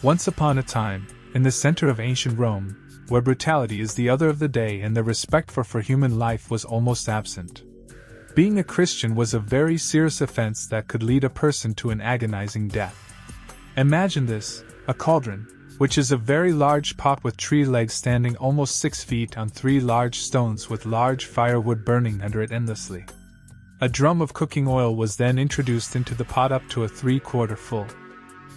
Once upon a time, in the center of ancient Rome, where brutality is the order of the day and the respect for human life was almost absent, being a Christian was a very serious offense that could lead a person to an agonizing death. Imagine this, a cauldron, which is a very large pot with tree legs standing almost 6 feet on 3 large stones with large firewood burning under it endlessly. A drum of cooking oil was then introduced into the pot up to a 3/4 full.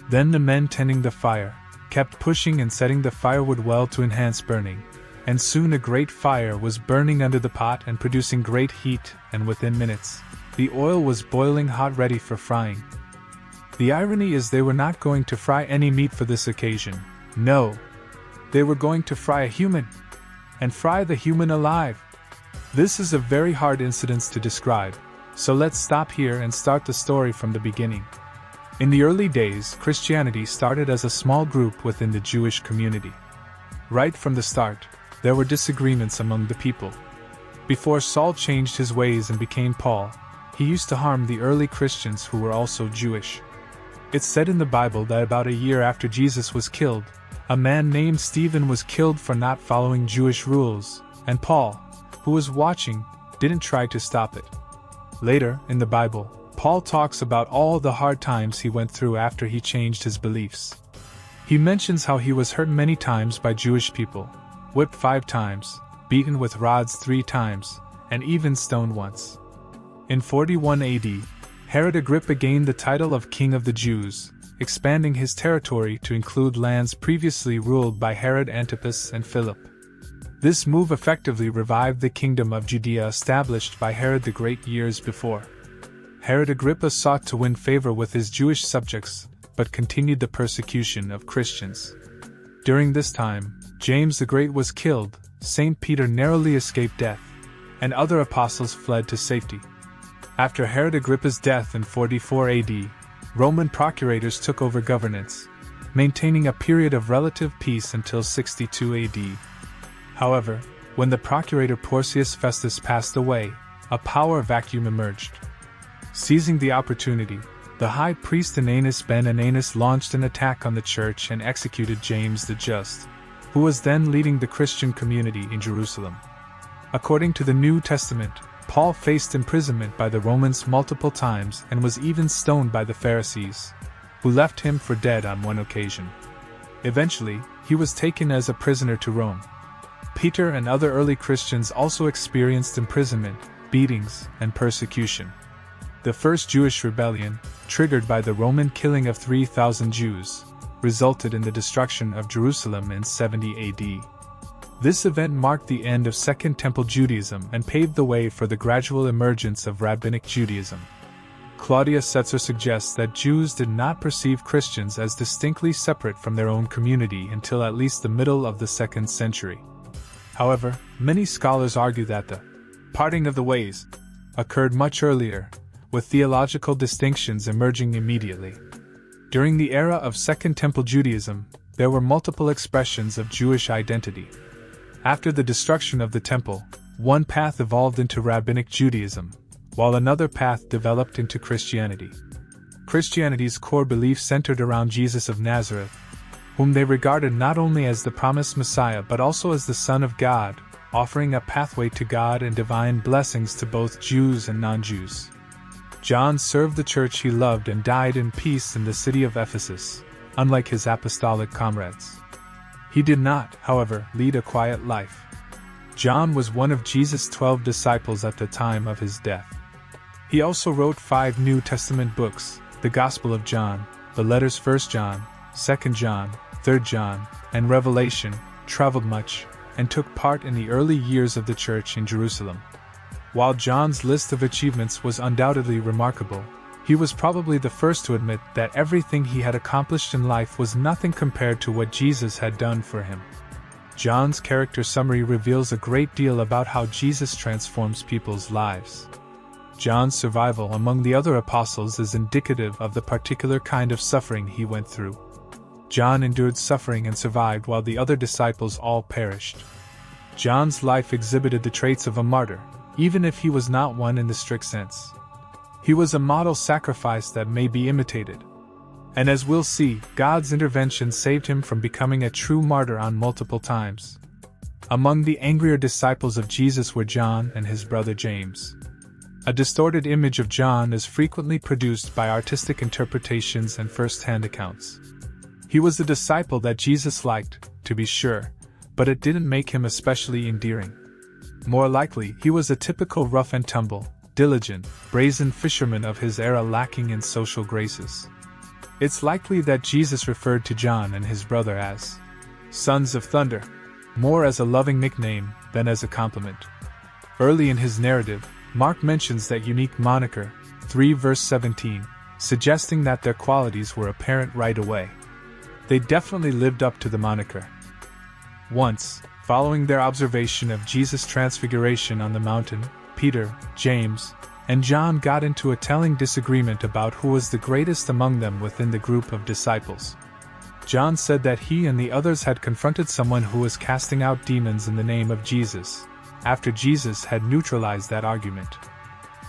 Then the men tending the fire kept pushing and setting the firewood well to enhance burning, and soon a great fire was burning under the pot and producing great heat, and within minutes, the oil was boiling hot ready for frying. The irony is they were not going to fry any meat for this occasion. No, they were going to fry a human, and fry the human alive. This is a very hard incident to describe, so let's stop here and start the story from the beginning. In the early days, Christianity started as a small group within the Jewish community. Right from the start, there were disagreements among the people. Before Saul changed his ways and became Paul, he used to harm the early Christians who were also Jewish. It's said in the Bible that about a year after Jesus was killed, a man named Stephen was killed for not following Jewish rules, and Paul, who was watching, didn't try to stop it. Later, in the Bible, Paul talks about all the hard times he went through after he changed his beliefs. He mentions how he was hurt many times by Jewish people, whipped 5 times, beaten with rods 3 times, and even stoned once. In 41 AD, Herod Agrippa gained the title of King of the Jews, expanding his territory to include lands previously ruled by Herod Antipas and Philip. This move effectively revived the kingdom of Judea established by Herod the Great years before. Herod Agrippa sought to win favor with his Jewish subjects, but continued the persecution of Christians. During this time, James the Great was killed, St. Peter narrowly escaped death, and other apostles fled to safety. After Herod Agrippa's death in 44 AD, Roman procurators took over governance, maintaining a period of relative peace until 62 AD. However, when the procurator Porcius Festus passed away, a power vacuum emerged. Seizing the opportunity, the high priest Ananus ben Ananus launched an attack on the church and executed James the Just, who was then leading the Christian community in Jerusalem. According to the New Testament, Paul faced imprisonment by the Romans multiple times and was even stoned by the Pharisees, who left him for dead on one occasion. Eventually, he was taken as a prisoner to Rome. Peter and other early Christians also experienced imprisonment, beatings, and persecution. The first Jewish rebellion, triggered by the Roman killing of 3,000 Jews, resulted in the destruction of Jerusalem in 70 AD. This event marked the end of Second Temple Judaism and paved the way for the gradual emergence of Rabbinic Judaism. Claudius Setzer suggests that Jews did not perceive Christians as distinctly separate from their own community until at least the middle of the 2nd century. However, many scholars argue that the parting of the ways occurred much earlier, with theological distinctions emerging immediately. During the era of Second Temple Judaism, there were multiple expressions of Jewish identity. After the destruction of the temple, one path evolved into Rabbinic Judaism, while another path developed into Christianity. Christianity's core belief centered around Jesus of Nazareth, whom they regarded not only as the promised Messiah but also as the Son of God, offering a pathway to God and divine blessings to both Jews and non-Jews. John served the church he loved and died in peace in the city of Ephesus, unlike his apostolic comrades. He did not, however, lead a quiet life. John was one of Jesus' 12 disciples at the time of his death. He also wrote 5 New Testament books, the Gospel of John, the letters 1 John, 2 John, 3 John, and Revelation, traveled much, and took part in the early years of the church in Jerusalem. While John's list of achievements was undoubtedly remarkable, he was probably the first to admit that everything he had accomplished in life was nothing compared to what Jesus had done for him. John's character summary reveals a great deal about how Jesus transforms people's lives. John's survival among the other apostles is indicative of the particular kind of suffering he went through. John endured suffering and survived while the other disciples all perished. John's life exhibited the traits of a martyr, even if he was not one in the strict sense. He was a model sacrifice that may be imitated. And as we'll see, God's intervention saved him from becoming a true martyr on multiple times. Among the angrier disciples of Jesus were John and his brother James. A distorted image of John is frequently produced by artistic interpretations and first-hand accounts. He was a disciple that Jesus liked, to be sure, but it didn't make him especially endearing. More likely, he was a typical rough-and-tumble, diligent, brazen fisherman of his era lacking in social graces. It's likely that Jesus referred to John and his brother as sons of thunder, more as a loving nickname than as a compliment. Early in his narrative, Mark mentions that unique moniker, 3 verse 17, suggesting that their qualities were apparent right away. They definitely lived up to the moniker. Once, following their observation of Jesus' transfiguration on the mountain, Peter, James, and John got into a telling disagreement about who was the greatest among them within the group of disciples. John said that he and the others had confronted someone who was casting out demons in the name of Jesus, after Jesus had neutralized that argument.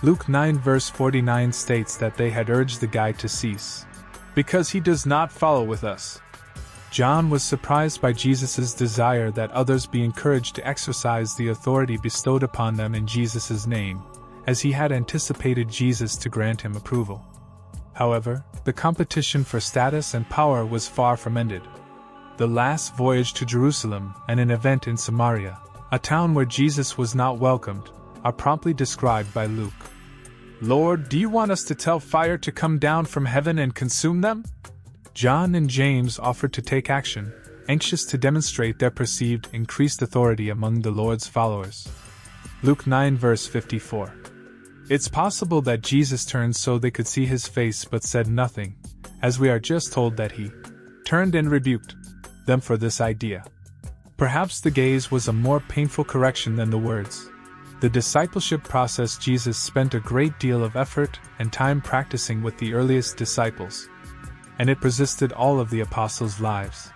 Luke 9 verse 49 states that they had urged the guy to cease, because he does not follow with us. John was surprised by Jesus' desire that others be encouraged to exercise the authority bestowed upon them in Jesus' name, as he had anticipated Jesus to grant him approval. However, the competition for status and power was far from ended. The last voyage to Jerusalem and an event in Samaria, a town where Jesus was not welcomed, are promptly described by Luke. "Lord, do you want us to tell fire to come down from heaven and consume them?" John and James offered to take action, anxious to demonstrate their perceived increased authority among the Lord's followers. Luke 9 verse 54. It's possible that Jesus turned so they could see his face but said nothing, as we are just told that he turned and rebuked them for this idea. Perhaps the gaze was a more painful correction than the words. The discipleship process Jesus spent a great deal of effort and time practicing with the earliest disciples, and it persisted all of the apostles' lives.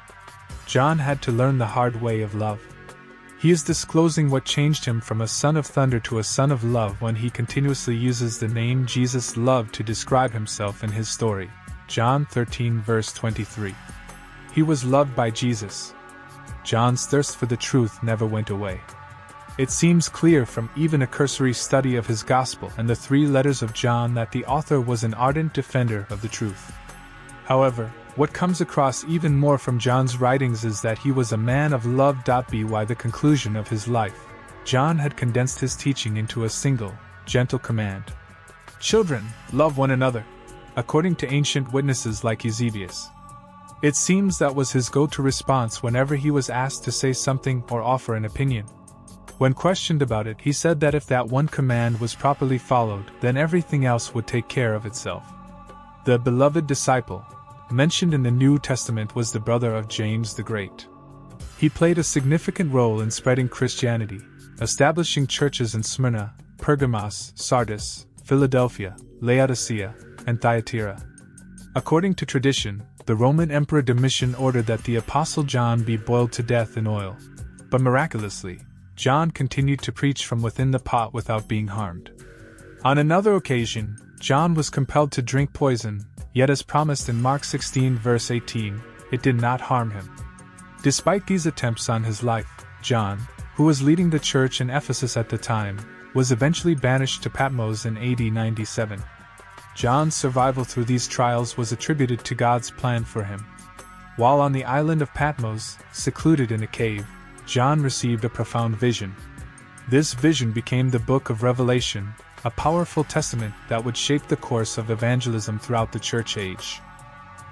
John had to learn the hard way of love. He is disclosing what changed him from a son of thunder to a son of love when he continuously uses the name Jesus loved to describe himself in his story. John 13 verse 23. He was loved by Jesus. John's thirst for the truth never went away. It seems clear from even a cursory study of his gospel and the 3 letters of John that the author was an ardent defender of the truth. However, what comes across even more from John's writings is that he was a man of love. By the conclusion of his life, John had condensed his teaching into a single, gentle command. Children, love one another, according to ancient witnesses like Eusebius. It seems that was his go-to response whenever he was asked to say something or offer an opinion. When questioned about it, he said that if that one command was properly followed, then everything else would take care of itself. The beloved disciple, mentioned in the New Testament, was the brother of James the Great. He played a significant role in spreading Christianity, establishing churches in Smyrna, Pergamos, Sardis, Philadelphia, Laodicea, and Thyatira. According to tradition, the Roman Emperor Domitian ordered that the Apostle John be boiled to death in oil, but miraculously, John continued to preach from within the pot without being harmed. On another occasion, John was compelled to drink poison, yet as promised in Mark 16 verse 18, it did not harm him. Despite these attempts on his life, John, who was leading the church in Ephesus at the time, was eventually banished to Patmos in AD 97. John's survival through these trials was attributed to God's plan for him. While on the island of Patmos, secluded in a cave, John received a profound vision. This vision became the book of Revelation, a powerful testament that would shape the course of evangelism throughout the church age.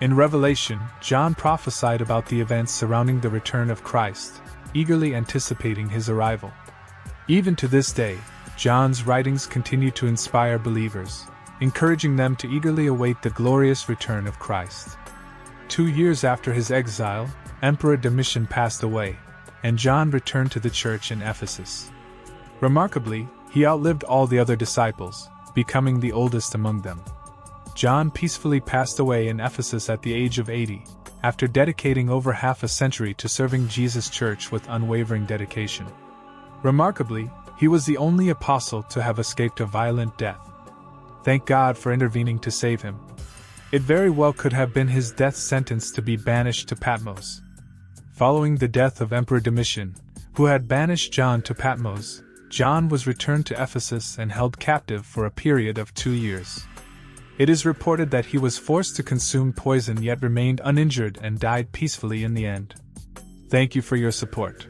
In Revelation, John prophesied about the events surrounding the return of Christ, eagerly anticipating his arrival. Even to this day, John's writings continue to inspire believers, encouraging them to eagerly await the glorious return of Christ. 2 years after his exile, Emperor Domitian passed away, and John returned to the church in Ephesus. Remarkably, he outlived all the other disciples, becoming the oldest among them. John peacefully passed away in Ephesus at the age of 80, after dedicating over half a century to serving Jesus' church with unwavering dedication. Remarkably, he was the only apostle to have escaped a violent death. Thank God for intervening to save him. It very well could have been his death sentence to be banished to Patmos. Following the death of Emperor Domitian, who had banished John to Patmos, John was returned to Ephesus and held captive for a period of 2 years. It is reported that he was forced to consume poison yet remained uninjured and died peacefully in the end. Thank you for your support.